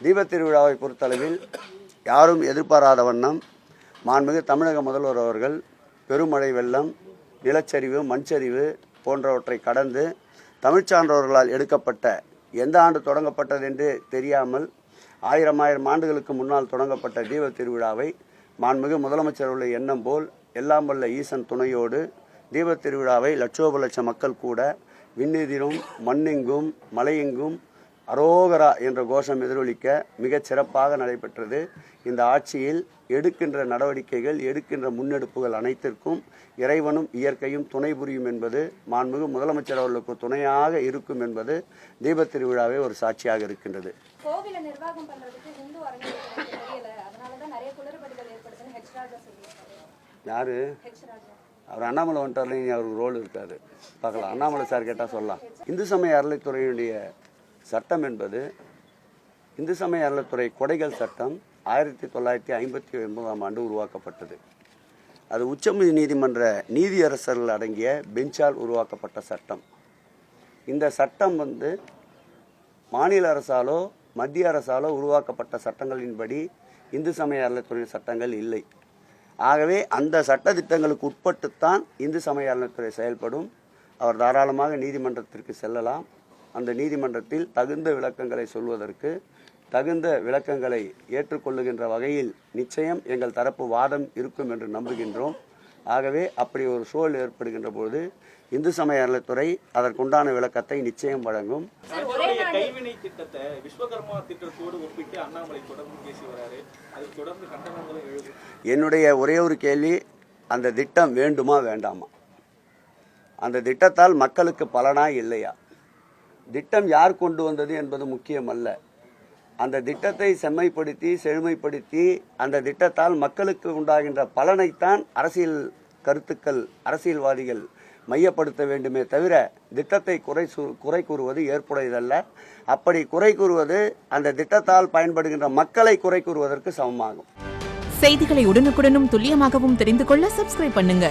தீபத் திருவிழாவை பொறுத்தளவில் யாரும் எதிர்பாராத வண்ணம் மாண்புமிகு தமிழக முதல்வர் அவர்கள் பெருமழை வெள்ளம், நிலச்சரிவு, மண்சரிவு போன்றவற்றை கடந்து தமிழ்ச் சான்றோர்களால் எடுக்கப்பட்ட எந்த ஆண்டு தொடங்கப்பட்டது என்று தெரியாமல் ஆயிரம் ஆண்டுகளுக்கு முன்னால் தொடங்கப்பட்ட தீபத் திருவிழாவை மாண்புமிகு முதலமைச்சர் உள்ள எண்ணம் போல் எல்லாம் வல்ல ஈசன் துணையோடு தீபத் திருவிழாவை லட்சோப லட்ச மக்கள் கூட விண்ணெதிரும் மண்ணெங்கும் மலையெங்கும் அரோகரா என்ற கோஷம் எதிரொலிக்க மிகச் சிறப்பாக நடைபெற்றது. இந்த ஆட்சியில் எடுக்கின்ற நடவடிக்கைகள், எடுக்கின்ற முன்னெடுப்புகள் அனைத்திற்கும் இறைவனும் இயற்கையும் துணை புரியும் என்பது, மாண்புமிகு முதலமைச்சர் அவர்களுக்கு துணையாக இருக்கும் என்பது தீபத் திருவிழாவே ஒரு சாட்சியாக இருக்கின்றது. கோவில நிர்வாகம் பண்றதுக்கு ஹிந்து அறநிலையத்துறை தெரியல, அதனால தான் நிறைய குளறுபடிகள் ஏற்படுதுன்னு ஹெச் ராஜா சொல்லியிருக்காரு. யாரு? ஹெச் ராஜா. அவர் அண்ணாமலை வந்துட்டார்ல, அவருக்கு ரோல் இருக்காரு, பார்க்கலாம். அண்ணாமலை சார் கேட்டால் சொல்லலாம். இந்து சமய அறநிலைத்துறையினுடைய சட்டம் என்பது இந்து சமய அறநிலைத்துறை கொடைகள் சட்டம் 1959ஆம் ஆண்டு உருவாக்கப்பட்டது. அது உச்ச நீதிமன்ற நீதியரசர்கள் அடங்கிய பெஞ்சால் உருவாக்கப்பட்ட சட்டம். இந்த சட்டம் மாநில அரசாலோ மத்திய அரசாலோ உருவாக்கப்பட்ட சட்டங்களின்படி இந்து சமய அறநிலைத்துறை சட்டங்கள் இல்லை. ஆகவே அந்த சட்ட திட்டங்களுக்கு உட்பட்டுத்தான் இந்து சமய அறநிலைத்துறை செயல்படும். அவர் தாராளமாக நீதிமன்றத்திற்கு செல்லலாம். அந்த நீதிமன்றத்தில் தகுந்த விளக்கங்களை சொல்வதற்கு, தகுந்த விளக்கங்களை ஏற்றுக்கொள்ளுகின்ற வகையில் நிச்சயம் எங்கள் தரப்பு வாதம் இருக்கும் என்று நம்புகின்றோம். ஆகவே அப்படி ஒரு சூழல் ஏற்படுகின்ற போது இந்து சமய அறநிலைத்துறை அதற்குண்டான விளக்கத்தை நிச்சயம் வழங்கும். கைவினை திட்டத்தை விஸ்வகர்மா திட்டத்தோடு ஒப்பிட்டு அண்ணாமலை தொடர்ந்து பேசி வராரு. அதுக்கு தொடர்ந்து கண்டனங்களும் எழுது. என்னுடைய ஒரே ஒரு கேள்வி, அந்த திட்டம் வேண்டுமா வேண்டாமா? அந்த திட்டத்தால் மக்களுக்கு பலனா இல்லையா? திட்டம் யார் கொண்டு வந்தது என்பது முக்கியம் அல்ல. அந்த திட்டத்தை செம்மைப்படுத்தி செழுமைப்படுத்தி அந்த திட்டத்தால் மக்களுக்கு உண்டாகின்ற பலனைத்தான் அரசியல் கருத்துக்கள், அரசியல்வாதிகள் மையப்படுத்த வேண்டுமே தவிர திட்டத்தை குறை கூறுவது ஏற்புடையதல்ல. அப்படி குறை கூறுவது அந்த திட்டத்தால் பயன்படுகின்ற மக்களை குறை கூறுவதற்கு சமமாகும். செய்திகளை உடனுக்குடனும் துல்லியமாகவும் தெரிந்து கொள்ள சப்ஸ்கிரைப் பண்ணுங்க.